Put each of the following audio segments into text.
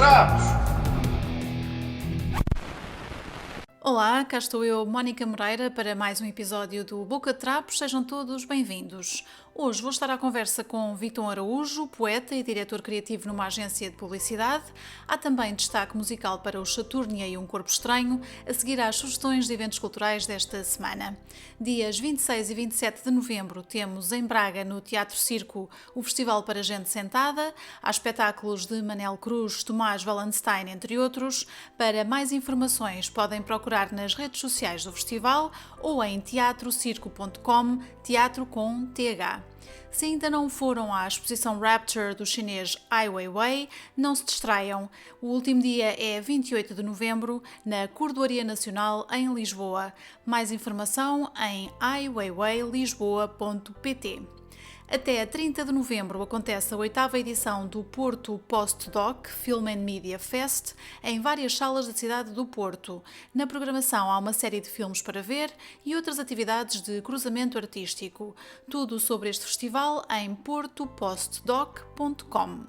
Trapos! Olá, cá estou eu, Mónica Moreira, para mais um episódio do Boca de Trapos. Sejam todos bem-vindos. Hoje vou estar à conversa com Vítor Araújo, poeta e diretor criativo numa agência de publicidade. Há também destaque musical para o Saturnia e um Corpo Estranho, a seguir às sugestões de eventos culturais desta semana. Dias 26 e 27 de novembro temos em Braga, no Teatro Circo, o Festival para Gente Sentada. Há espetáculos de Manel Cruz, Tomás Wallenstein, entre outros. Para mais informações podem procurar nas redes sociais do festival ou em teatrocirco.com, teatro com TH. Se ainda não foram à exposição Rapture do chinês Ai Weiwei, não se distraiam. O último dia é 28 de novembro, na Cordoaria Nacional, em Lisboa. Mais informação em aiweiweilisboa.pt. Até 30 de novembro acontece a 8ª edição do Porto Postdoc Film and Media Fest em várias salas da cidade do Porto. Na programação há uma série de filmes para ver e outras atividades de cruzamento artístico. Tudo sobre este festival em portopostdoc.com.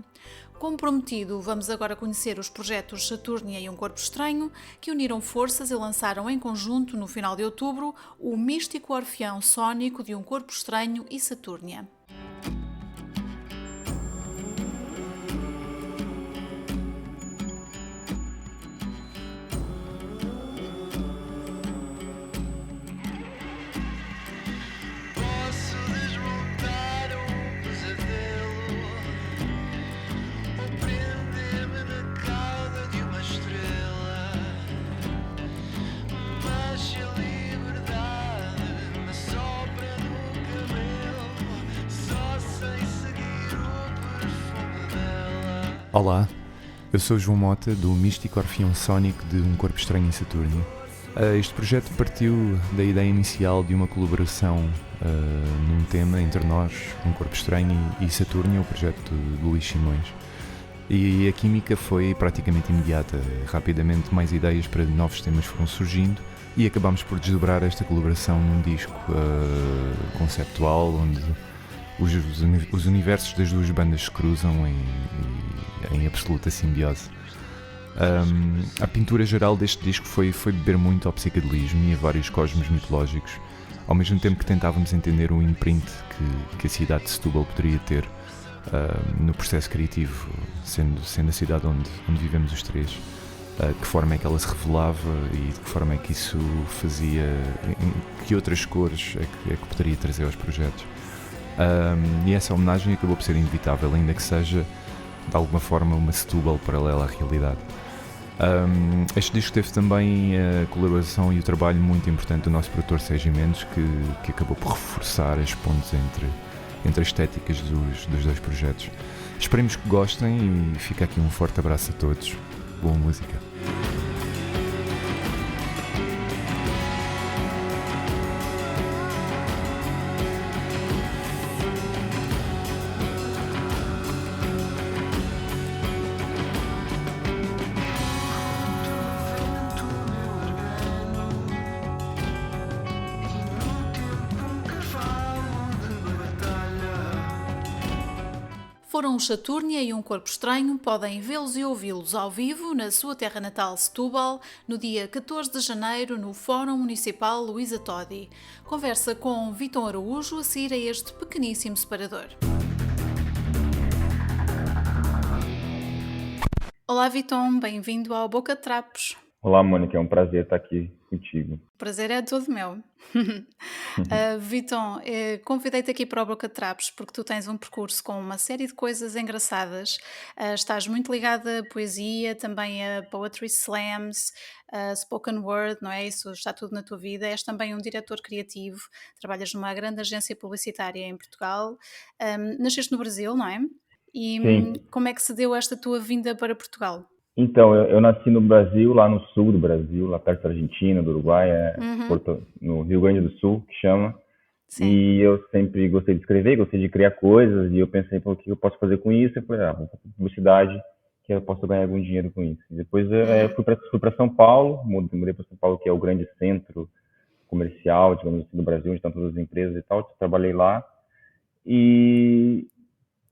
Como prometido, vamos agora conhecer os projetos Saturnia e um Corpo Estranho, que uniram forças e lançaram em conjunto, no final de outubro, o místico orfeão sónico de um Corpo Estranho e Saturnia. Olá, eu sou João Mota, do místico orfeão sónico de Um Corpo Estranho em Saturnia. Este projeto partiu da ideia inicial de uma colaboração num tema entre nós, Um Corpo Estranho e Saturnia, o projeto de Luís Simões. E a química foi praticamente imediata. Rapidamente mais ideias para novos temas foram surgindo e acabámos por desdobrar esta colaboração num disco conceptual, onde os universos das duas bandas se cruzam em absoluta simbiose. A pintura geral deste disco foi beber muito ao psicadelismo e a vários cosmos mitológicos, ao mesmo tempo que tentávamos entender o imprint que a cidade de Setúbal poderia ter no processo criativo, sendo a cidade onde vivemos os três. De que forma é que ela se revelava e de que forma é que isso fazia, que outras cores é que poderia trazer aos projetos. E essa homenagem acabou por ser inevitável, ainda que seja de alguma forma uma Setúbal paralela à realidade. Este disco teve também a colaboração e o trabalho muito importante do nosso produtor Sérgio Mendes, que acabou por reforçar as pontes entre as estéticas dos dois projetos. Esperemos que gostem e fica aqui um forte abraço a todos. Boa música. Foram os Saturnia e um Corpo Estranho, podem vê-los e ouvi-los ao vivo na sua terra natal Setúbal, no dia 14 de janeiro, no Fórum Municipal Luísa Todi. Conversa com Vítor Araújo a seguir a este pequeníssimo separador. Olá Vítor, bem-vindo ao Boca de Trapos. Olá, Mônica, é um prazer estar aqui contigo. O prazer é todo meu. Vítor, convidei-te aqui para o Boca de Trapos porque tu tens um percurso com uma série de coisas engraçadas. Estás muito ligada à poesia, também a poetry slams, a spoken word, não é? Isso está tudo na tua vida. És também um diretor criativo, trabalhas numa grande agência publicitária em Portugal. Nasceste no Brasil, não é? E Sim. como é que se deu esta tua vinda para Portugal? Então, eu nasci no Brasil, lá no sul do Brasil, lá perto da Argentina, do Uruguai, no Rio Grande do Sul, que chama. Sim. E eu sempre gostei de escrever, gostei de criar coisas, e eu pensei, pô, o que eu posso fazer com isso? Eu falei, vou fazer publicidade, que eu posso ganhar algum dinheiro com isso. E depois eu fui para São Paulo, mudei para São Paulo, que é o grande centro comercial, digamos assim, do Brasil, onde estão todas as empresas e tal. Trabalhei lá. E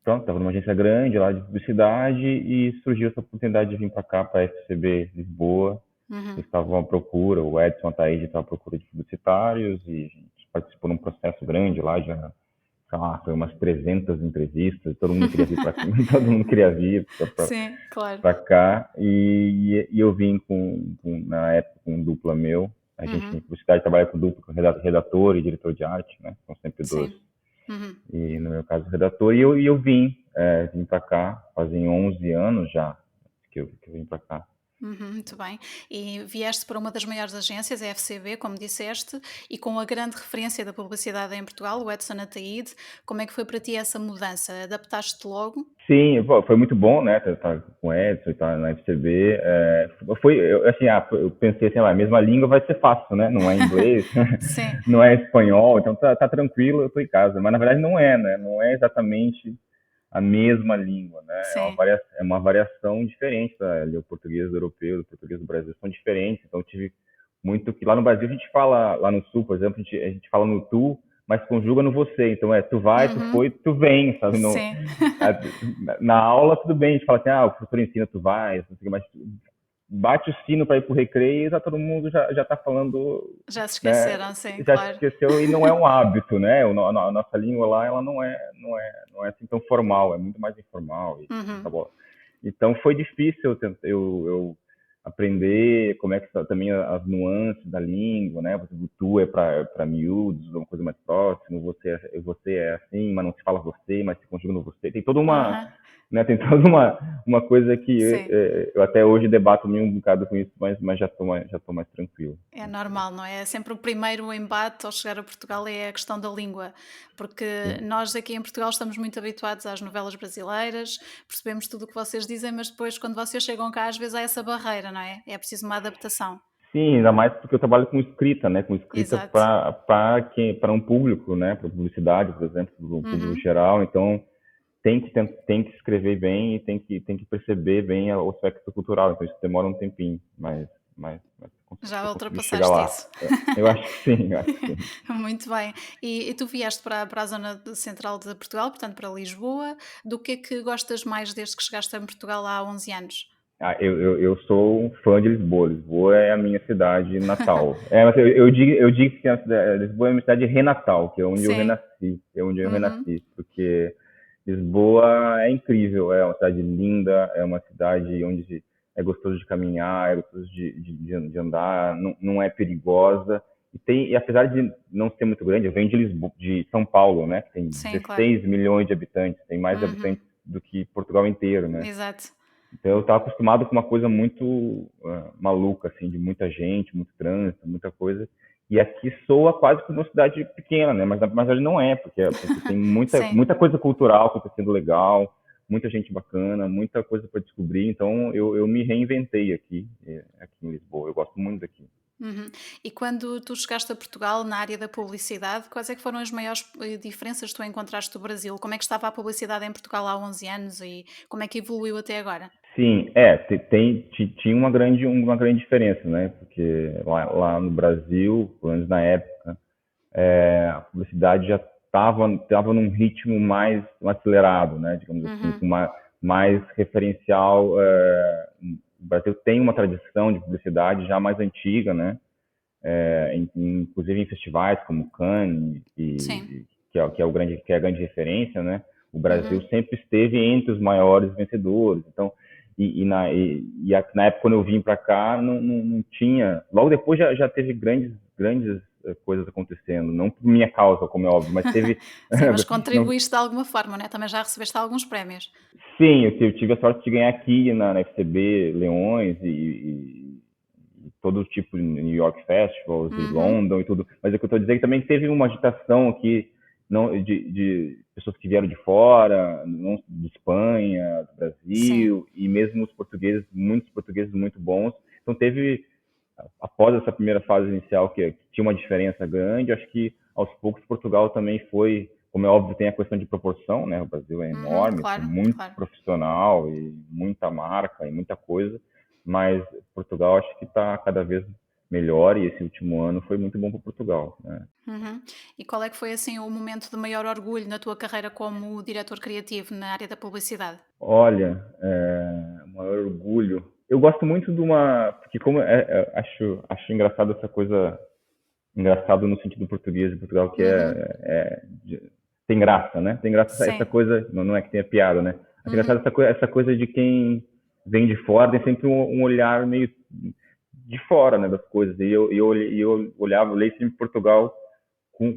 pronto, estava numa agência grande lá de publicidade e surgiu essa oportunidade de vir para cá, para a FCB Lisboa. Eles Uhum. estavam à procura, o Edson Ataíde estava à procura de publicitários e a gente participou num processo grande lá, já, sei lá, foi umas 300 entrevistas, todo mundo queria vir para cá, todo mundo queria vir Sim, claro. para cá e eu vim na época com um dupla meu. A gente em Uhum. publicidade trabalha com dupla, com redator e diretor de arte, né? São sempre dois. Sim. Uhum. E no meu caso, redator. E eu vim para cá, fazem 11 anos já que eu vim para cá. Uhum, muito bem. E vieste para uma das maiores agências, a FCB, como disseste, e com a grande referência da publicidade em Portugal, o Edson Ataíde. Como é que foi para ti essa mudança? Adaptaste-te logo? Sim, pô, foi muito bom, né? Tá com o Edson, tá na FCB. Assim, eu pensei assim, a mesma língua vai ser fácil, né? Não é inglês, Sim, não é espanhol, então tá tranquilo, eu tô em casa. Mas na verdade não é, né? Não é exatamente a mesma língua, né? sim. É uma variação diferente, tá? Ali, o português europeu, o português do Brasil são diferentes. Então eu tive muito que lá no Brasil a gente fala, lá no sul, por exemplo, a gente fala no tu, mas conjuga no você. Então tu vai, tu Uhum, foi, tu vem, sabe? sim. Na aula tudo bem, a gente fala assim, o professor ensina, tu vai, não sei o que, mas bate o sino para ir pro recreio e tá todo mundo já tá falando, Já se né? esqueceram, sim, Já se claro. esqueceu e não é um hábito, né? A nossa língua lá, ela não é assim tão formal, é muito mais informal. Tá Uhum, bom. Então foi difícil eu aprender como é que também as nuances da língua, né? O tu é para miúdos, uma coisa mais próxima, você é assim, mas não se fala você, mas se conjuga no você. Tem toda uma, aham, né? Tem toda uma coisa que sim. eu até hoje debato meio um bocado com isso, mas já tô mais tranquilo. É normal, não é? É sempre o primeiro embate ao chegar a Portugal é a questão da língua, porque Sim. nós aqui em Portugal estamos muito habituados às novelas brasileiras, percebemos tudo o que vocês dizem, mas depois quando vocês chegam cá às vezes há essa barreira, não é? É preciso uma adaptação. Sim, ainda mais porque eu trabalho com escrita, né? Com escrita Exato. para um público, né? Para publicidade, por exemplo, para um público Uhum. geral. Então tem que escrever bem e tem que perceber bem o aspecto cultural. Então isso demora um tempinho, mas Já eu consegui chegar ultrapassaste lá. isso. Eu acho que sim, eu acho que sim. Muito bem. E tu vieste para a zona central de Portugal, portanto para Lisboa. Do que é que gostas mais desde que chegaste a Portugal há 11 anos? Eu sou um fã de Lisboa. Lisboa é a minha cidade natal. Mas eu digo que Lisboa é a minha cidade renatal, que é onde eu Sim. renasci, é onde eu Uhum. renasci, porque Lisboa é incrível, é uma cidade linda, é uma cidade onde é gostoso de caminhar, é gostoso de andar, não é perigosa. E apesar de não ser muito grande, eu venho de Lisboa, de São Paulo, né, que tem Sim, claro. 16 milhões de habitantes, tem mais Uhum. habitantes do que Portugal inteiro, né? Exato. Então eu estava acostumado com uma coisa muito maluca, assim, de muita gente, muito trânsito, muita coisa. E aqui soa quase como uma cidade pequena, né? Mas na verdade não é, porque tem muita, Sim. muita coisa cultural acontecendo legal, muita gente bacana, muita coisa para descobrir. Então eu me reinventei aqui em Lisboa. Eu gosto muito daqui. Uhum. E quando tu chegaste a Portugal na área da publicidade, quais é que foram as maiores diferenças que tu encontraste do Brasil? Como é que estava a publicidade em Portugal há 11 anos e como é que evoluiu até agora? Sim, tinha uma grande diferença, né? Porque lá no Brasil, pelo menos na época, a publicidade já estava num ritmo mais acelerado, né? Digamos assim, Uhum. mais referencial. O Brasil tem uma tradição de publicidade já mais antiga, né? Inclusive em festivais como Cannes, Sim. que é a grande referência, né? O Brasil Uhum. sempre esteve entre os maiores vencedores. Então, na época quando eu vim para cá, não tinha. Logo depois já teve grandes coisas acontecendo, não por minha causa, como é óbvio, mas teve. Sim, mas não, contribuíste de alguma forma, né? Também já recebeste alguns prémios. sim, eu tive a sorte de ganhar aqui na FCB Leões e todo tipo de New York Festivals e Uhum. London e tudo. Mas o que eu estou dizendo é que também teve uma agitação aqui não, de pessoas que vieram de fora, não, de Espanha, do Sim. Brasil, e mesmo os portugueses, muitos portugueses muito bons. Então teve, após essa primeira fase inicial, que tinha uma diferença grande, acho que aos poucos Portugal também foi, como é óbvio, tem a questão de proporção, né? O Brasil é Uhum. enorme, tem Claro, muito claro. profissional e muita marca e muita coisa, mas Portugal acho que está cada vez melhor, e esse último ano foi muito bom para Portugal, né? Uhum. E qual é que foi assim o momento de maior orgulho na tua carreira como diretor criativo na área da publicidade? Olha, o maior orgulho. Eu gosto muito de uma. Porque, como acho engraçado essa coisa. Engraçado no sentido português de Portugal, que Uhum. tem graça, né? Tem graça essa Sim. coisa. Não é que tenha piada, né? Acho engraçado Uhum. essa coisa de quem vem de fora, tem sempre um olhar meio de fora, né, das coisas. E eu olhava, eu leio sempre Portugal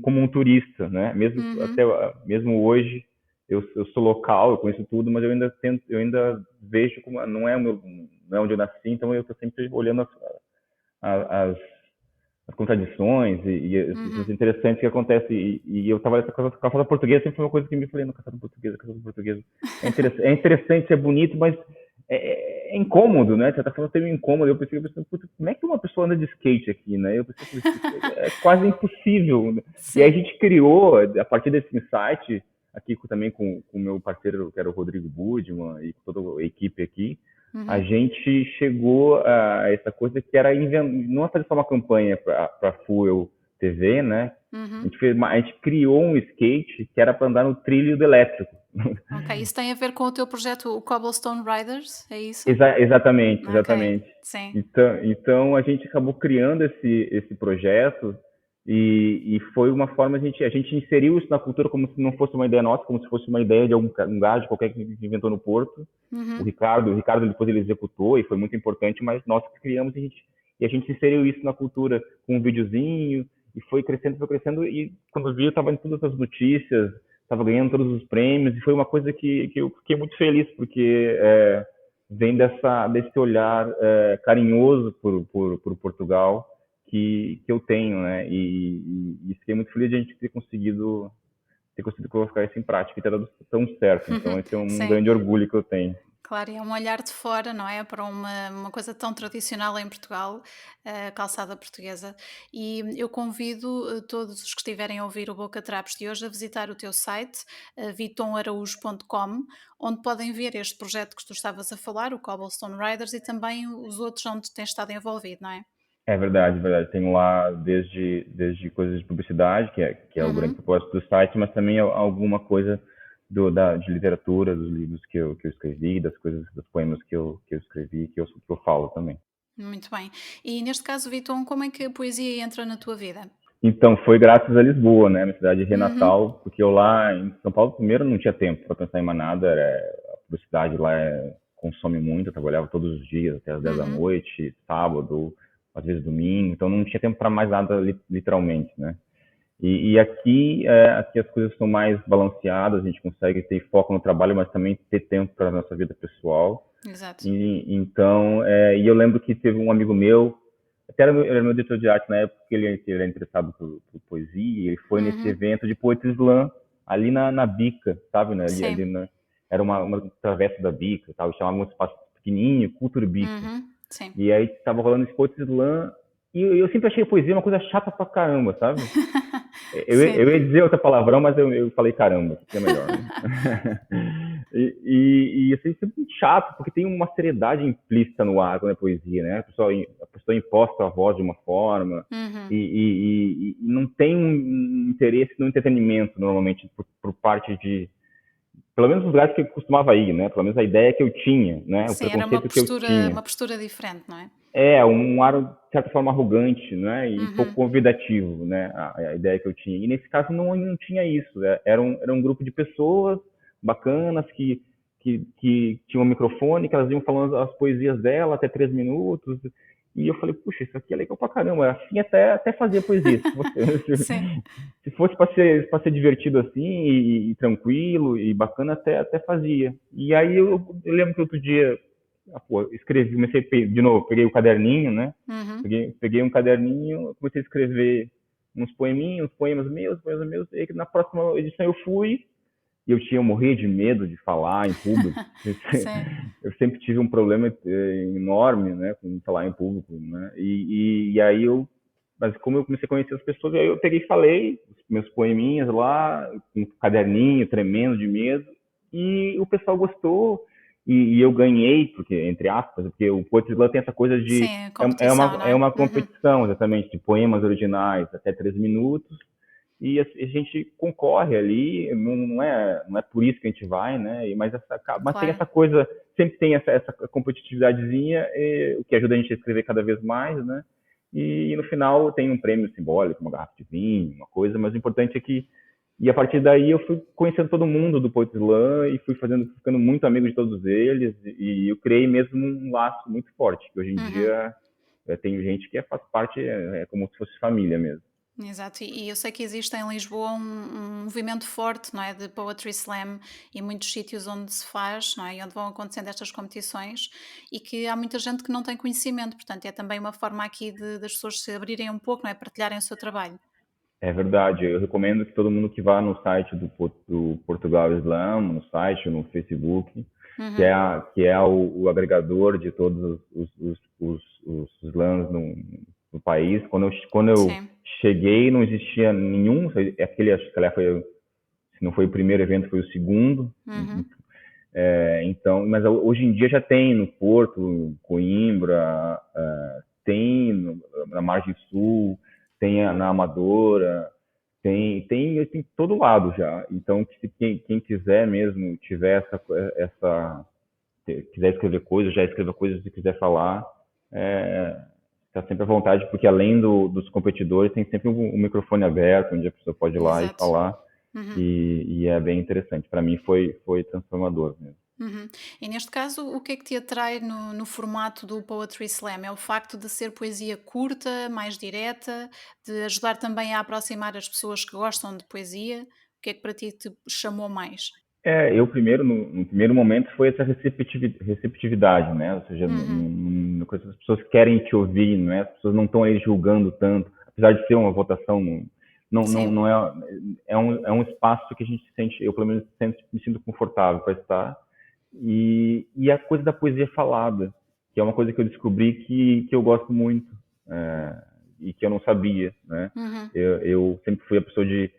como um turista, né? Uhum. Mesmo hoje, eu sou local, eu conheço tudo, mas eu ainda vejo como não é onde eu nasci, então eu estou sempre olhando as, as contradições e as coisas Uhum. interessantes que acontecem. E eu estava com a fala portuguesa, sempre foi uma coisa que me falei, no caçada portuguesa, caçada portuguesa. É interessante, é bonito, mas é incômodo, né? Você tá falando meio incômodo. Eu pensei, como é que uma pessoa anda de skate aqui, né? Eu pensei, é quase impossível. Né? E aí a Sim. gente criou, a partir desse insight, aqui também com o meu parceiro, que era o Rodrigo Budman, e com toda a equipe aqui, a Uhum. gente chegou a essa coisa que era não fazer só uma campanha para Fuel TV, né? Uhum. A gente criou um skate que era para andar no trilho do elétrico. Ok. Isso tem a ver com o teu projeto, o Cobblestone Riders, é isso? Exatamente, Ok. exatamente. Sim. Então a gente acabou criando esse projeto e foi uma forma a gente inseriu isso na cultura como se não fosse uma ideia nossa, como se fosse uma ideia de um gajo qualquer que inventou no Porto. Uhum. O Ricardo depois ele executou e foi muito importante, mas nós que criamos e a gente inseriu isso na cultura com um videozinho e foi crescendo e quando vi eu estava em todas as notícias, estava ganhando todos os prêmios e foi uma coisa que eu fiquei muito feliz porque vem desse olhar carinhoso por Portugal que eu tenho, né? E fiquei muito feliz de a gente ter conseguido colocar isso em prática e ter dado tão certo. Então, esse é um Sim. grande orgulho que eu tenho. Claro, e é um olhar de fora, não é? Para uma coisa tão tradicional em Portugal, a calçada portuguesa. E eu convido todos os que estiverem a ouvir o Boca Trapos de hoje a visitar o teu site, vitomaraújo.com, onde podem ver este projeto que tu estavas a falar, o Cobblestone Riders, e também os outros onde tens estado envolvido, não é? É verdade, verdade. Tenho lá desde coisas de publicidade, que é o grande Uhum. propósito do site, mas também alguma coisa de literatura, dos livros que eu escrevi, das coisas, dos poemas que eu escrevi, que eu falo também. Muito bem. E neste caso, Vitor, como é que a poesia entra na tua vida? Então, foi graças a Lisboa, né, minha cidade Uhum. renatal, porque eu lá em São Paulo, primeiro, não tinha tempo para pensar em mais nada, a publicidade lá consome muito, eu trabalhava todos os dias, até as 10 da Uhum. noite, sábado, às vezes domingo, então não tinha tempo para mais nada, literalmente, né. E aqui as coisas são mais balanceadas, a gente consegue ter foco no trabalho, mas também ter tempo para a nossa vida pessoal. Exato. E eu lembro que teve um amigo meu, até era meu diretor de arte na época, que ele era interessado por poesia, e ele foi nesse Uhum. evento de Poetry Slam, ali na Bica, sabe? Né? Sim. Era uma travessa da Bica, tal, chamava um espaço pequenininho, Cultura Bica. Uhum. Sim. E aí tava rolando esse Poetry Slam, e eu sempre achei a poesia uma coisa chata pra caramba, sabe? Eu Sim. ia dizer outra palavrão, mas eu falei caramba, que é melhor, né? E assim, isso é muito chato, porque tem uma seriedade implícita no ar quando é poesia, né? A pessoa imposta a voz de uma forma Uhum. e não tem um interesse no entretenimento, normalmente, por parte de. Pelo menos os lugares que eu costumava ir, né? Pelo menos a ideia que eu tinha, né? O Sim, era preconceito que eu tinha. uma postura diferente, não é? Um ar, de certa forma, arrogante, né? E pouco Uhum. convidativo, né? A ideia que eu tinha. E nesse caso não tinha isso. Era um grupo de pessoas bacanas que tinham um microfone, que elas iam falando as poesias dela até 3 minutos. E eu falei, puxa, isso aqui é legal pra caramba. Assim até fazia poesia. Se fosse, Sim. se fosse pra ser divertido assim e tranquilo e bacana, até fazia. E aí eu lembro que outro dia escrevi, de novo, peguei o caderninho, né? Uhum. Peguei um caderninho, comecei a escrever uns poeminhos, poemas meus, e na próxima edição eu fui, e eu morria de medo de falar em público. Sim. Eu sempre tive um problema enorme, né, com falar em público, né? Mas como eu comecei a conhecer as pessoas, aí eu peguei e falei os meus poeminhas lá, com um caderninho, tremendo de medo, e o pessoal gostou, e eu ganhei, porque, entre aspas, porque o Poetry Slam tem essa coisa de. Sim, É competição, uma, não é é? uma Uhum, competição, exatamente, de poemas originais até 3 minutos, e a gente concorre ali, não é por isso que a gente vai, né? Mas tem claro. essa coisa, sempre tem essa competitividadezinha, o que ajuda a gente a escrever cada vez mais, né? E no final tem um prêmio simbólico, uma garrafa de vinho, uma coisa, mas o importante é que. E a partir daí eu fui conhecendo todo mundo do Poetry Slam e fui ficando muito amigo de todos eles, e eu criei mesmo um laço muito forte, que hoje em Uhum. dia tenho gente que faz parte, é como se fosse família mesmo. Exato, e eu sei que existe em Lisboa um movimento forte, não é, de Poetry Slam e muitos sítios onde se faz, não é, e onde vão acontecendo estas competições e que há muita gente que não tem conhecimento, portanto é também uma forma aqui das pessoas se abrirem um pouco, não é, partilharem o seu trabalho. É verdade, eu recomendo que todo mundo que vá no site do Portugal Slam, no site, no Facebook, Uhum, que é o agregador de todos os slams no país. Quando eu sim, cheguei, não existia nenhum, acho que aliás, se não foi o primeiro evento, foi o segundo. uhum, Então, mas hoje em dia já tem no Porto, Coimbra, tem na Margem Sul, tem na Amadora, tem todo lado já. Então, se quem quiser mesmo, tiver quiser escrever coisas, já escreva coisas se quiser falar, está sempre à vontade, porque além dos competidores, tem sempre um microfone aberto, onde a pessoa pode ir lá e exato. falar, Uhum. e é bem interessante. Para mim foi transformador mesmo. Uhum. E neste caso, o que é que te atrai no formato do Poetry Slam? É o facto de ser poesia curta, mais direta, de ajudar também a aproximar as pessoas que gostam de poesia? O que é que para ti te chamou mais? Eu primeiro, no primeiro momento, foi essa receptividade, né? Ou seja, Uhum. as pessoas querem te ouvir, né? As pessoas não estão aí julgando tanto, apesar de ser uma votação, Sim. não é um espaço que a gente se sente, eu pelo menos me sinto confortável para estar, e a coisa da poesia falada, que é uma coisa que eu descobri que eu gosto muito, é, e que eu não sabia, né? Uhum. Eu sempre fui a pessoa de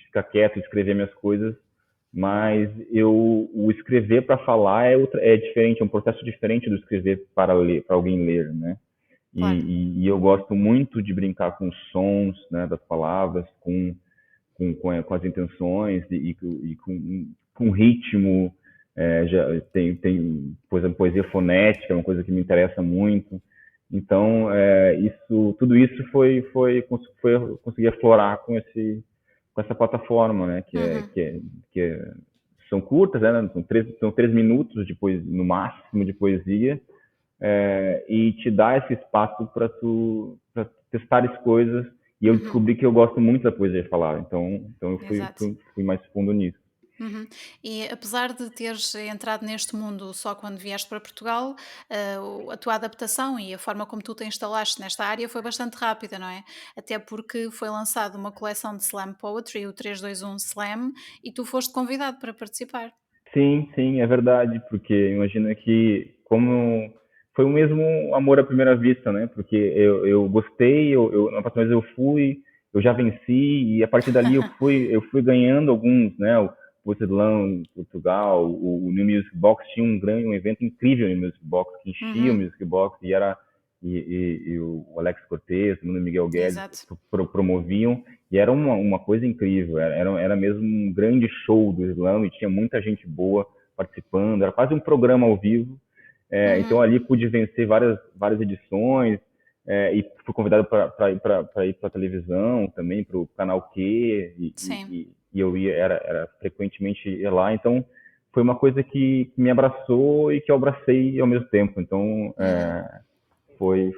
ficar quieto, escrever minhas coisas, mas o escrever para falar é diferente, é um processo diferente do escrever para ler, para alguém ler, né? Claro. E eu gosto muito de brincar com os sons, né, das palavras, com as intenções e com ritmo. Já por exemplo, poesia fonética, é uma coisa que me interessa muito. Então, tudo isso foi eu conseguir aflorar com essa plataforma, né? Uhum. São curtas, né? São 3 minutos de poesia, no máximo de poesia, e te dá esse espaço para tu pra testar as coisas. E eu Uhum. descobri que eu gosto muito da poesia falada, então eu Exato. fui mais fundo nisso. Uhum. E apesar de teres entrado neste mundo só quando vieste para Portugal, a tua adaptação e a forma como tu te instalaste nesta área foi bastante rápida, não é? Até porque foi lançada uma coleção de slam poetry, o 321 Slam, e tu foste convidado para participar. Sim, sim, é verdade, porque imagina que como foi o mesmo amor à primeira vista, né? Porque eu gostei, na próxima vez eu fui, eu já venci, e a partir dali eu fui ganhando alguns, né? O Porcelão, Portugal, o New Music Box tinha um evento incrível no Music Box, que enchia o Uhum. Music Box, e o Alex Cortez, o Miguel Guedes Exato. promoviam, e era uma coisa incrível, era mesmo um grande show do Slam e tinha muita gente boa participando, era quase um programa ao vivo. Então Uhum. ali pude vencer várias edições, e fui convidado para ir para a televisão também, para o canal Q, Sim. e eu era frequentemente ia lá, então foi uma coisa que me abraçou e que eu abracei ao mesmo tempo, então Uhum. foi,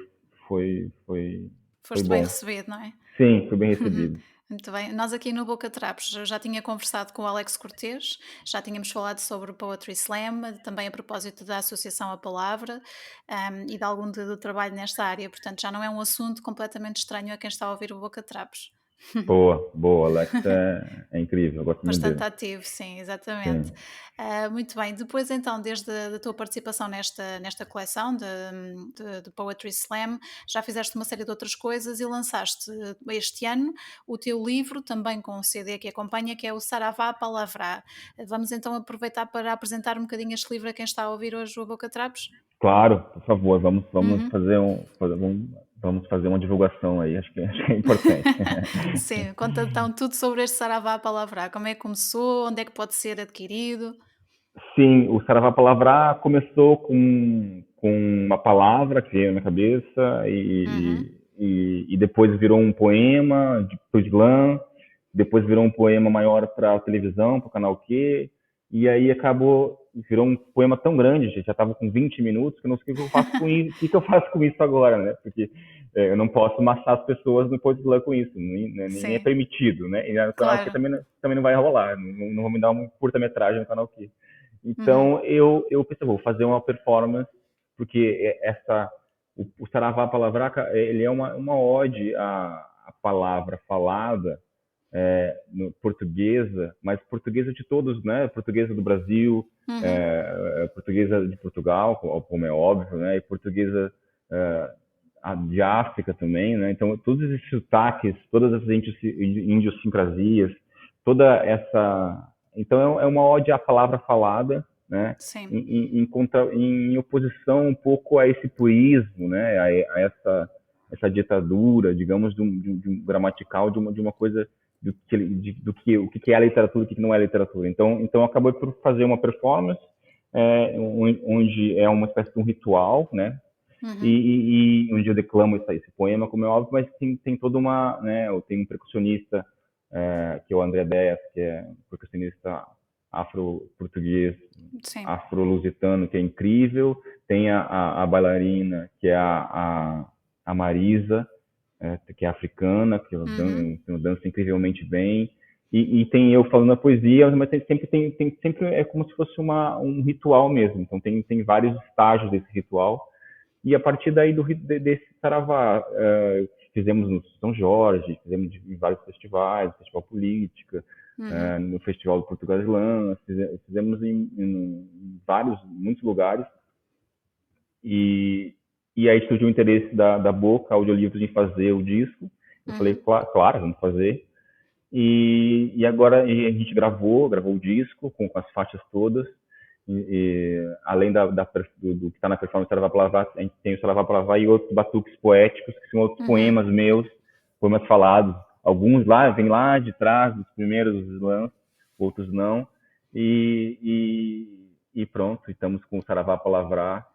foi Foste bem bom. recebido, não é? Sim, fui bem Uhum. recebido. Muito bem. Nós aqui no Boca Trapos eu já tinha conversado com o Alex Cortês, já tínhamos falado sobre o Poetry Slam, também a propósito da Associação à Palavra, e de algum do trabalho nesta área, portanto já não é um assunto completamente estranho a quem está a ouvir o Boca Trapos. Boa, boa. Alex é incrível, eu gosto muito Bastante dele. ativo, sim, exatamente. Sim. Muito bem. Depois, então, desde a tua participação nesta coleção de Poetry Slam, já fizeste uma série de outras coisas e lançaste este ano o teu livro, também com um CD que acompanha, que é o Saravá Palavrá. Vamos então aproveitar para apresentar um bocadinho este livro a quem está a ouvir hoje o Boca Trapos? Claro, por favor, vamos Uhum. vamos fazer uma divulgação aí, acho que é importante. Sim, conta então tudo sobre este Saravá Palavrá. Como é que começou? Onde é que pode ser adquirido? Sim, o Saravá Palavra começou com uma palavra que veio na minha cabeça Uhum. e depois virou um poema de slam, depois virou um poema maior para a televisão, para o canal Q, e aí virou um poema tão grande, gente, já estava com 20 minutos, que eu não sei o que eu faço com isso, o que eu faço com isso agora, né? Porque eu não posso massar as pessoas no post slam com isso, nem é Sim, permitido, né? E no canal Q claro. também não vai rolar, não vou me dar uma curta-metragem no canal Q. Uhum. Então eu pensei, vou fazer uma performance, porque o Saravá Palavraca, ele é uma ode à palavra falada no, portuguesa, mas portuguesa de todos, né? Portuguesa do Brasil, Uhum. portuguesa de Portugal, como é óbvio, né? E portuguesa é, de África também, né? Então todos esses sotaques, todas essas idiosincrasias, toda essa, então é uma ode à palavra falada, né? Sim. Em oposição um pouco a esse purismo, né? A essa ditadura, digamos, de um gramatical, de uma coisa o que é a literatura, o que não é literatura. Então acabou por fazer uma performance onde é uma espécie de um ritual, né? Uhum. E onde eu declamo esse poema, como é óbvio, mas tem toda uma, né? Eu tenho um percussionista que é o André Dess, que é um percussionista afro-português, Sim. afro-lusitano, que é incrível. Tem a bailarina, que é a Marisa, que é africana, que ela Uhum. dança incrivelmente bem. E tem eu falando a poesia, mas sempre é como se fosse um ritual mesmo. Então tem vários estágios desse ritual. E a partir daí desse saravá, fizemos no São Jorge, fizemos em vários festivais, no Festival Política, Uhum. no Festival do Portugal Slam, fizemos em muitos lugares. E, e aí surgiu o interesse da Boca Audiolivros em fazer o disco. Eu falei, Uhum. claro, vamos fazer. E agora a gente gravou o disco com as faixas todas. Além do que está na performance Saravá Palavá, a gente tem o Saravá Palavá e outros batuques poéticos, que são outros Uhum. poemas meus, poemas falados. Alguns vêm lá de trás, dos primeiros slams, outros não. E pronto, estamos com o Saravá Palavrá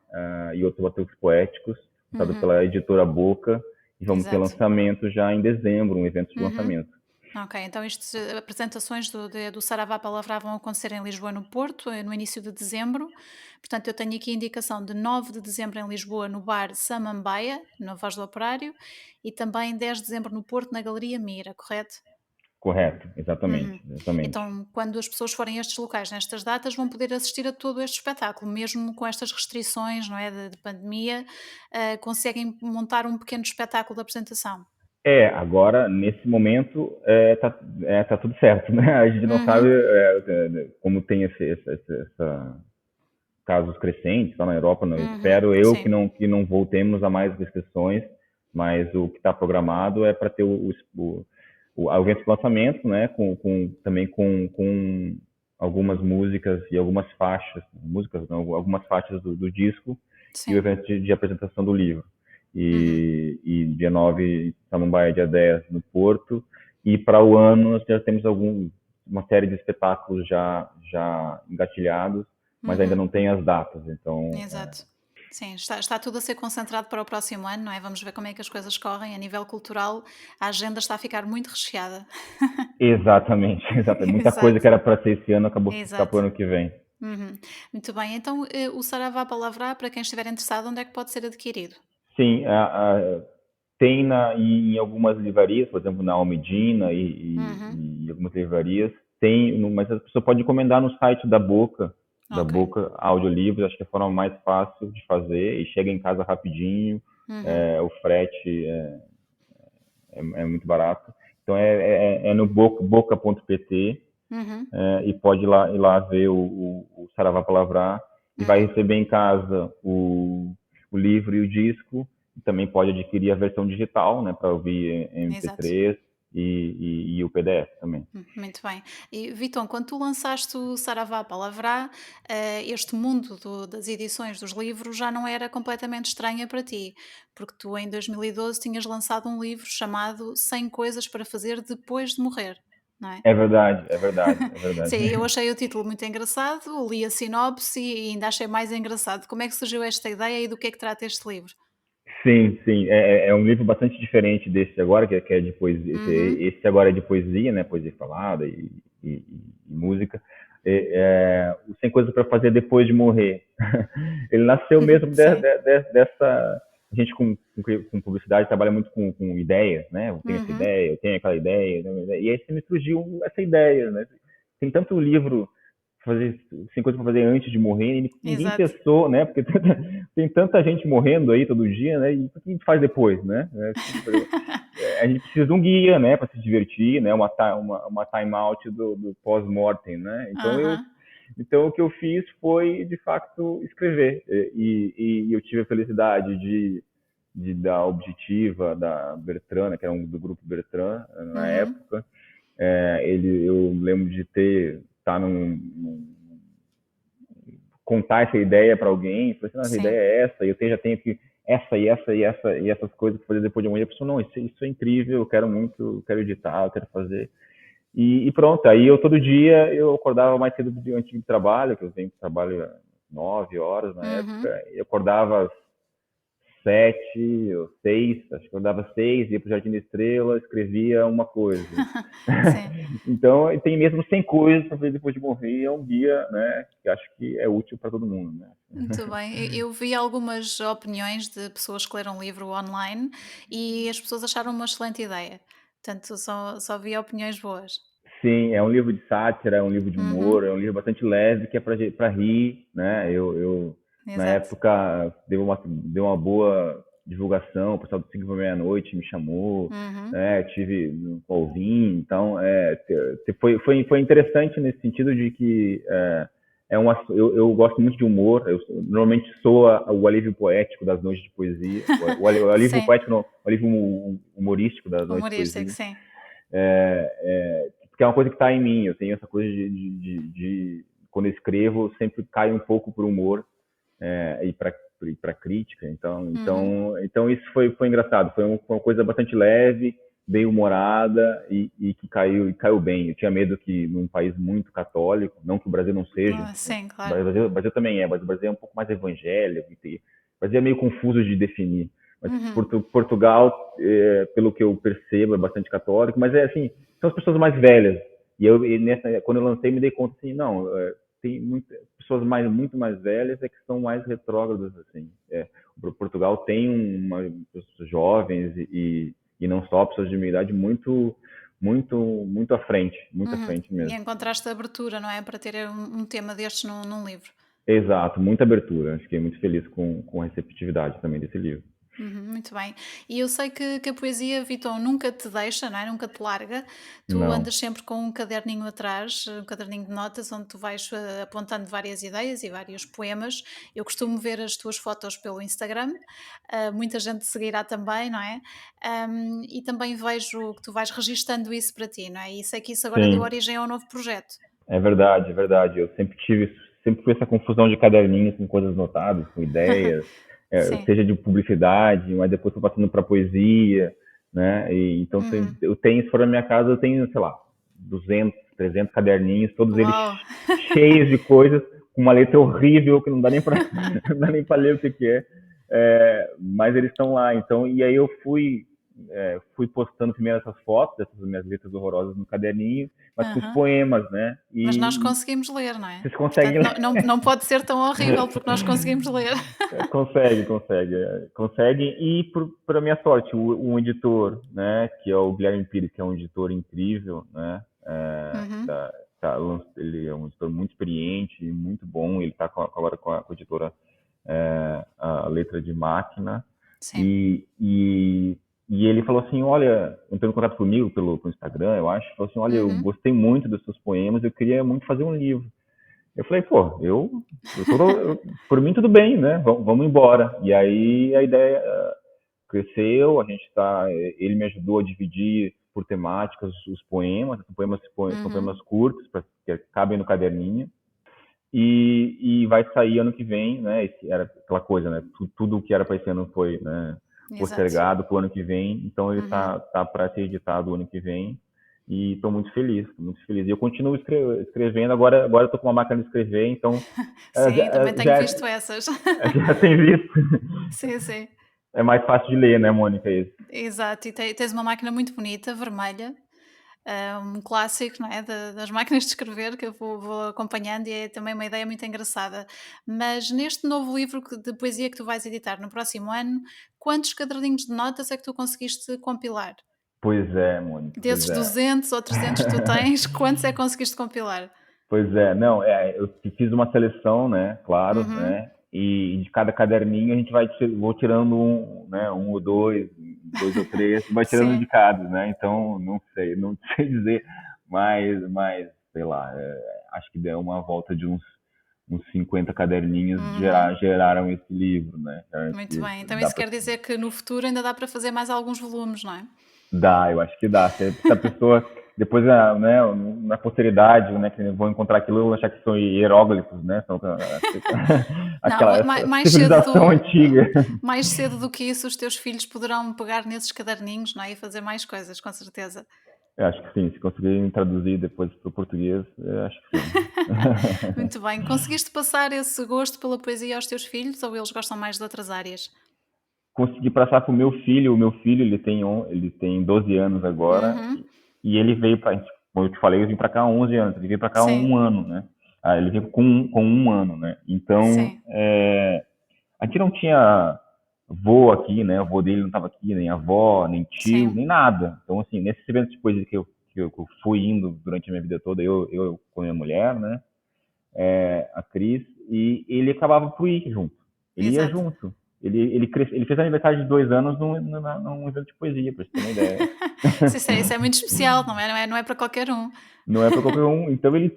e outros batuques poéticos, lançado Uhum. pela editora Boca. E vamos ter Exato. lançamento já em dezembro, um evento de Uhum. lançamento. Ok, então estas apresentações do Saravá Palavrá vão acontecer em Lisboa, no Porto, no início de dezembro. Portanto, eu tenho aqui a indicação de 9 de dezembro em Lisboa, no bar Samambaia, na Voz do Operário, e também 10 de dezembro no Porto, na Galeria Mira, correto? Correto, Uhum. exatamente, exatamente. Então, quando as pessoas forem a estes locais nestas datas, vão poder assistir a todo este espetáculo, mesmo com estas restrições, não é, de pandemia, conseguem montar um pequeno espetáculo de apresentação. Agora, nesse momento, tá tudo certo, né? A gente não sabe Uhum. como tem casos crescentes lá na Europa. Não, Uhum. espero eu Sim. que não voltemos a mais restrições, mas o que está programado é para ter o evento de lançamento, né? Também com algumas músicas e algumas faixas, músicas, não, algumas faixas do disco e o Sim. evento de apresentação do livro. Uhum. E dia 9 Samambaia, dia 10 no Porto. E para o ano nós já temos uma série de espetáculos já engatilhados, mas ainda Uhum. não tem as datas. Então, Exato. Sim, está tudo a ser concentrado para o próximo ano, não é? Vamos ver como é que as coisas correm. A nível cultural, a agenda está a ficar muito recheada. exatamente, exatamente. Muita coisa que Exato, era para ser esse ano acabou ficar para o exato. ano que vem. Uhum. Muito bem, então o Saravá Palavrá, para quem estiver interessado, onde é que pode ser adquirido? Sim, tem em algumas livrarias, por exemplo, na Almedina Uhum. e algumas livrarias, mas a pessoa pode encomendar no site da Ok. Boca Audiolivros, acho que é a forma mais fácil de fazer e chega em casa rapidinho, Uhum. o frete é muito barato. Então é no boca.pt, Uhum. e pode ir lá ver o Saravá Palavrar, e vai receber em casa o livro e o disco, e também pode adquirir a versão digital, né, para ouvir em Exato. MP3 e o PDF também. Muito bem. E Vitor, quando tu lançaste o Saravá Palavrá, este mundo das edições dos livros já não era completamente estranha para ti, porque tu em 2012 tinhas lançado um livro chamado 100 coisas para fazer depois de morrer, não é? É verdade, é verdade, é verdade. Sim, eu achei o título muito engraçado, li a sinopse e ainda achei mais engraçado. Como é que surgiu esta ideia e do que é que trata este livro? Sim, sim. É um livro bastante diferente desse agora, que é de poesia. Uhum, Esse agora é de poesia, né? Poesia falada e música. O Sem Coisas para Fazer Depois de Morrer. Ele nasceu mesmo sim. dessa. A gente com publicidade trabalha muito com ideias, né? Eu tenho essa Uhum, ideia, eu tenho aquela ideia. E aí me surgiu essa ideia, né? Tem tanto livro fazer 50 para fazer antes de morrer, e ninguém exato. pensou, né? Porque tem tanta gente morrendo aí todo dia, né? E o que a gente faz depois, né? A gente precisa de um guia, né, para se divertir, né? Uma time out do pós-mortem, né? Aham, Então o que eu fiz foi de fato escrever, e eu tive a felicidade de da Objetiva, da Bertrana, que era do grupo Bertrand na uhum, época. Eu lembro de estar contar essa ideia para alguém, falei assim, não, essa ideia sim. é essa, e já tenho que e essas coisas para fazer depois de amanhã. A pessoa, não, isso é incrível, eu quero muito, eu quero editar, eu quero fazer. E pronto, aí todo dia eu acordava mais cedo do dia antigo de trabalho, que eu venho de trabalho 9 horas na Uhum. época, e eu acordava às 7 ou 6, acho que eu dava 6, ia para o Jardim da Estrela, escrevia uma coisa. Sim. Então, tem mesmo 100 coisas para fazer depois de morrer, é um guia, né, que acho que é útil para todo mundo, né. Muito bem. Eu vi algumas opiniões de pessoas que leram o livro online e as pessoas acharam uma excelente ideia. Portanto, só vi opiniões boas. Sim, é um livro de sátira, é um livro de humor, Uhum, é um livro bastante leve, que é para rir, né. Na exato. época, deu uma boa divulgação, o pessoal do 5 para meia-noite me chamou, Uhum, né, tive no Colvin, então, foi interessante nesse sentido de que eu gosto muito de humor, eu normalmente sou o alívio poético das noites de poesia, o alívio sim. poético, não, o alívio humorístico das noites de Humorístico, poesia, sim. porque é uma coisa que está em mim. Eu tenho essa coisa quando eu escrevo, sempre cai um pouco para o humor, e para crítica. Uhum, Então isso foi engraçado. Foi uma coisa bastante leve, bem humorada e que caiu bem. Eu tinha medo que num país muito católico, não que o Brasil não seja, sim, o claro. Brasil também é, mas o Brasil é um pouco mais evangélico. O Brasil é meio confuso de definir. Mas Uhum, Portugal, pelo que eu percebo, é bastante católico, mas é assim, são as pessoas mais velhas. Quando eu lancei, me dei conta assim, não, tem muitas pessoas muito mais velhas que são mais retrógradas assim. Portugal tem pessoas jovens e não só pessoas de minha idade muito à uhum. frente E mesmo. encontraste abertura, não é? Para ter um tema destes num livro. Exato, muita abertura. Fiquei muito feliz com a receptividade também desse livro. Uhum, muito bem. E eu sei que a poesia, Vitor, nunca te deixa, não é? Nunca te larga. Tu Não. andas sempre com um caderninho atrás, um caderninho de notas, onde tu vais apontando várias ideias e vários poemas. Eu costumo ver as tuas fotos pelo Instagram, muita gente te seguirá também, não é? E também vejo que tu vais registando isso para ti, não é? E sei que isso agora deu Sim, origem a um novo projeto. é verdade, é verdade. Eu sempre fui essa confusão de caderninhos com coisas notadas, com ideias, Sim. seja de publicidade, mas depois fui passando para poesia, né? Então Uhum. eu tenho, se for na minha casa, eu tenho, sei lá, 200, 300 caderninhos, todos eles Uau! cheios de coisas, com uma letra horrível que não dá nem para não dá nem para ler o que é. Mas eles estão lá. Então, e aí eu fui postando primeiro essas fotos dessas minhas letras horrorosas no caderninho, mas com os Aham. poemas, né? Mas nós E conseguimos ler, não é? vocês conseguem Portanto, ler. não pode ser tão horrível, porque nós conseguimos ler. Conseguem. E para minha sorte, um editor, né, que é o Guilherme Pires, que é um editor incrível, né? Uhum. Ele é um editor muito experiente, muito bom. Ele está agora com a editora, a Letra de Máquina, Sim. e E ele falou assim, olha, entrou em contato comigo pelo Instagram, eu acho, falou assim, olha, eu Uhum. gostei muito dos seus poemas, eu queria muito fazer um livro. Eu falei, pô, por mim tudo bem, né? Vamos embora. E aí a ideia cresceu, ele me ajudou a dividir por temáticas os poemas, são Uhum. poemas curtos, que cabem no caderninho, e vai sair ano que vem, né? Era aquela coisa, né? Tudo o que era para esse ano foi, né, Exato. postergado para o ano que vem, então ele Uhum. tá para ser editado o ano que vem. E estou muito feliz, tô muito feliz. E eu continuo escrevendo, agora eu tô com uma máquina de escrever, então Sim, também tenho já, visto essas. já tem visto. Sim, sim. É mais fácil de ler, né, Mônica? Isso. Exato, e tens uma máquina muito bonita, vermelha, um clássico, não é? Das máquinas de escrever que eu vou acompanhando e é também uma ideia muito engraçada. Mas neste novo livro de poesia que tu vais editar no próximo ano, quantos caderninhos de notas é que tu conseguiste compilar? Pois é, Mônica, pois Desses é. 200 ou 300 que tu tens, quantos é que conseguiste compilar? Pois é, não, eu fiz uma seleção, né, claro, Uhum. né, e de cada caderninho a gente vou tirando um ou dois ou três, vai tirando de Sim. cada, né, então não sei dizer, mas sei lá, acho que deu uma volta de uns 50 caderninhos Uhum. geraram esse livro, né, geraram esse Muito livro. bem. Então Dá isso pra, quer dizer que no futuro ainda dá para fazer mais alguns volumes, não é? dá, eu acho que dá. Se a pessoa, depois, né, na posteridade, né, que vão encontrar aquilo, vão achar que são hieróglifos, né? São Não, aquela essa civilização antiga. mais cedo do que isso, os teus filhos poderão pegar nesses caderninhos, não é? E fazer mais coisas, com certeza. Eu acho que sim, se conseguirem traduzir depois para o português, eu acho que sim. Muito bem. Conseguiste passar esse gosto pela poesia aos teus filhos ou eles gostam mais de outras áreas? Consegui passar para o meu filho ele tem 12 anos agora, Uhum. e ele veio para, como eu te falei, eu vim para cá há 11 anos, ele veio para cá há Sim, um ano, né? Ah, ele veio com um ano, né? Então, sim, a gente não tinha vô aqui, né? O vô dele não estava aqui, nem avó, nem tio, sim. nem nada. Então, assim, nesses eventos de coisa que eu fui indo durante a minha vida toda, eu com a minha mulher, né? A Cris, e ele acabava por ir junto. Ele ia Exato. junto. Ele fez aniversário de 2 anos num evento de poesia, para você ter uma ideia. Isso é muito especial, não é para qualquer um. Não é para qualquer um. Então ele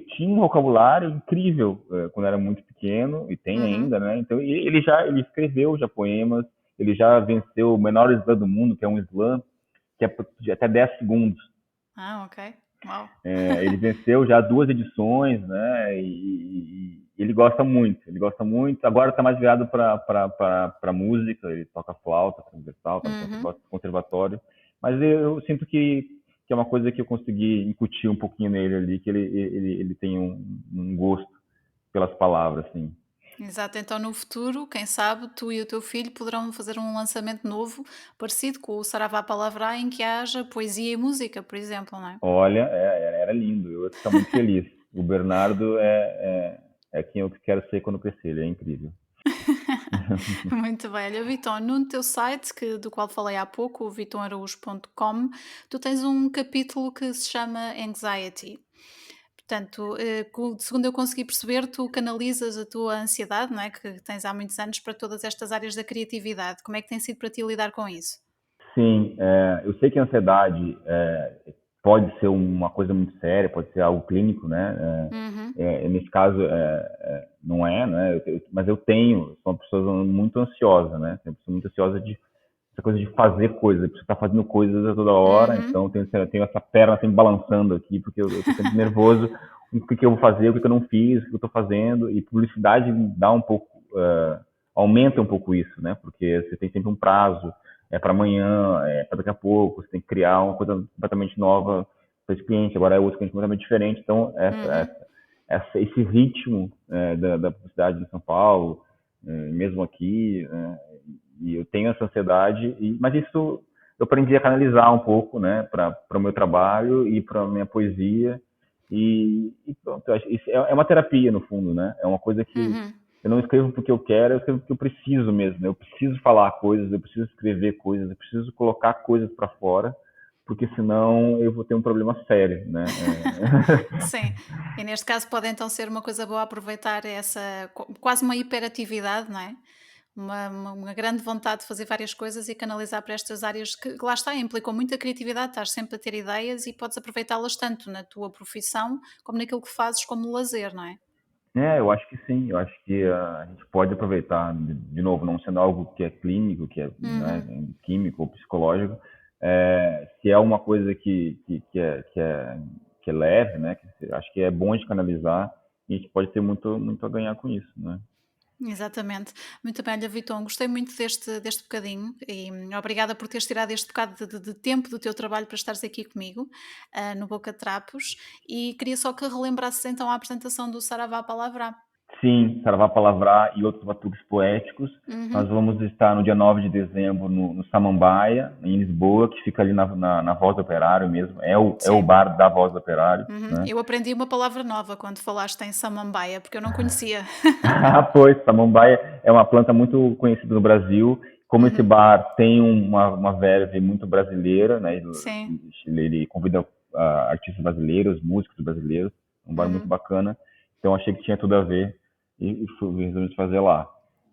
tinha um vocabulário incrível quando era muito pequeno e tem Uhum. ainda, né? Então ele escreveu já poemas, ele já venceu o menor slam do mundo, que é um slam que é de até 10 segundos. Ah, ok. Uau. Ele venceu já 2 edições, né? Ele gosta muito, ele gosta muito. Agora está mais virado para música, ele toca flauta transversal, está Uhum. no conservatório. Mas eu sinto que é uma coisa que eu consegui incutir um pouquinho nele ali, que ele tem um gosto pelas palavras, assim. Exato, então no futuro, quem sabe, tu e o teu filho poderão fazer um lançamento novo, parecido com o Saravá Palavrá, em que haja poesia e música, por exemplo, não é? Olha, era lindo, eu ia ficar muito feliz. O Bernardo é quem eu quero ser quando crescer, ele é incrível. Muito bem. Olha, Vitor, no teu site, do qual falei há pouco, o vitoraraújo.com, tu tens um capítulo que se chama Anxiety. Portanto, segundo eu consegui perceber, tu canalizas a tua ansiedade, não é? Que tens há muitos anos para todas estas áreas da criatividade. Como é que tem sido para ti lidar com isso? Sim, eu sei que a ansiedade pode ser uma coisa muito séria, pode ser algo clínico, né? Uhum, Nesse caso, não é, né? Mas sou uma pessoa muito ansiosa, né? Uma pessoa muito ansiosa de essa coisa de fazer coisas, de estar fazendo coisas a toda hora, uhum, então tenho essa perna sempre balançando aqui, porque eu tô sempre nervoso, o que eu vou fazer, o que eu não fiz, o que eu estou fazendo, e publicidade dá um pouco, aumenta um pouco isso, né? Porque você tem sempre um prazo, é para amanhã, é para daqui a pouco, você tem que criar uma coisa completamente nova para esse cliente, agora é outro cliente completamente diferente, então uhum. esse ritmo da publicidade em São Paulo, mesmo aqui, e eu tenho essa ansiedade, mas isso eu aprendi a canalizar um pouco, né, para o meu trabalho e para a minha poesia, e pronto, isso é uma terapia no fundo, né, é uma coisa que Uhum. eu não escrevo porque eu quero, eu escrevo porque eu preciso mesmo, eu preciso falar coisas, eu preciso escrever coisas, eu preciso colocar coisas para fora, porque senão eu vou ter um problema sério, né. Sim, e neste caso pode então ser uma coisa boa aproveitar essa quase uma hiperatividade, não é? uma grande vontade de fazer várias coisas e canalizar para estas áreas que lá está, implicam muita criatividade, estás sempre a ter ideias e podes aproveitá-las tanto na tua profissão como naquilo que fazes como lazer, não é? Eu acho que sim. Eu acho que a gente pode aproveitar, de novo, não sendo algo que é clínico, que é, né, Uhum. químico ou psicológico, se é uma coisa que é leve, né? Acho que é bom de canalizar e a gente pode ter muito, muito a ganhar com isso, né? Exatamente. Muito bem, olha, Vitor, gostei muito deste bocadinho e obrigada por teres tirado este bocado de tempo do teu trabalho para estares aqui comigo, no Boca de Trapos, e queria só que relembrasses então a apresentação do Saravá Palavrá. Sim, Saravá Palavrá e outros batuques poéticos. Nós Uhum. vamos estar no dia 9 de dezembro no Samambaia, em Lisboa, que fica ali na Voz do Operário mesmo. É o Sim. bar da Voz do Operário, Uhum. né? Eu aprendi uma palavra nova quando falaste em samambaia, porque eu não conhecia. Pois, Samambaia é uma planta muito conhecida no Brasil. Como esse Uhum. bar tem uma verve muito brasileira, né? Sim. Ele convida artistas brasileiros, músicos brasileiros. É um bar muito Uhum. bacana. Então achei que tinha tudo a ver e resolvi fazer lá.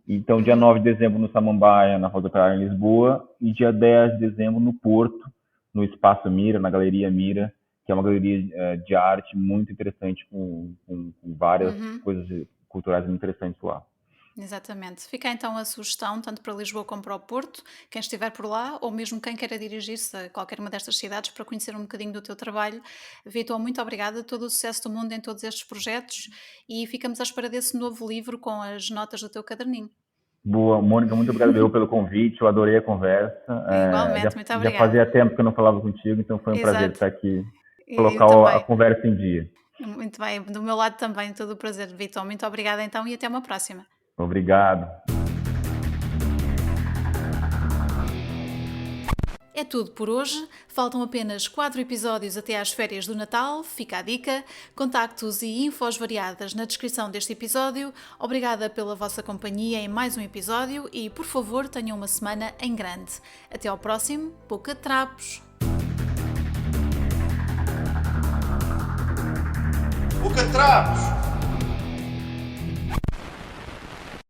Então, dia Uhum. 9 de dezembro no Samambaia, na Roda Operária em Lisboa, e dia 10 de dezembro no Porto, no Espaço Mira, na Galeria Mira, que é uma galeria de arte muito interessante, com várias Uhum. coisas culturais muito interessantes lá. Exatamente. Fica então a sugestão, tanto para Lisboa como para o Porto, quem estiver por lá, ou mesmo quem queira dirigir-se a qualquer uma destas cidades para conhecer um bocadinho do teu trabalho. Vitor, muito obrigada, todo o sucesso do mundo em todos estes projetos e ficamos à espera desse novo livro com as notas do teu caderninho. Boa, Mônica, muito obrigado eu pelo convite, eu adorei a conversa. Já, Igualmente, muito já obrigada. fazia tempo que eu não falava contigo, então foi um prazer Exato. estar aqui, E eu colocar a também. conversa em dia. Muito bem. Do meu lado também, todo o prazer, Vitor. Muito obrigada então e até uma próxima. Obrigado. É tudo por hoje. Faltam apenas 4 episódios até às férias do Natal. Fica a dica. Contactos e infos variadas na descrição deste episódio. Obrigada pela vossa companhia em mais um episódio e, por favor, tenham uma semana em grande. Até ao próximo. Boca de Trapos. Boca de Trapos!